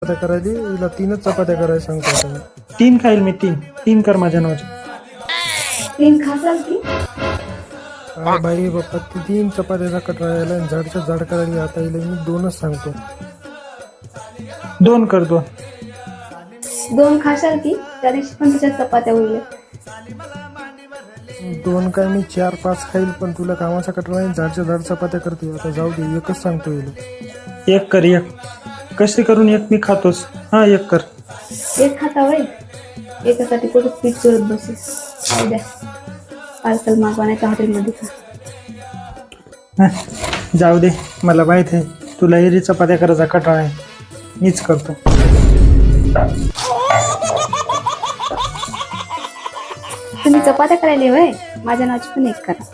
चपात्या करायली, हिला 3च चपात्या करायला सांगतो आता मी. 3 खाईल मी, 3 कर माझ्या नावाचे. 3 खासाल की? काय बाई बाप्पा, ती 3 चपात्याचा कट राहिला आणि झाडच्या झाड करायला आता हिला मी 2च सांगतो. 2 कर 2. 2 खाशाल की? त्या दिवशी पण तुझ्या चपात्या उरल्या. 2 काय मी 4-5 खाईल, पण तुला कामाचा कट राहील, झाडच्या झाड चपात्या करते. आता जाऊ दे, 1च सांगतो हिला. 1 कर 1. कशी करून 1 मी खातोस. हा 1 कर. 1 खाता वय? एकासाठी कुठं पीठ चोरत बसेस. जाऊ द्या, पार्सल मागवा नाही तर हॉटेलमध्ये खा. जाऊ दे, मला माहित आहे तुला एरी चपात्या करायचा कटाळा आहे. मीच करतो. तुम्ही चपात्या करायला वय? माझ्या नावाची पण 1 करा.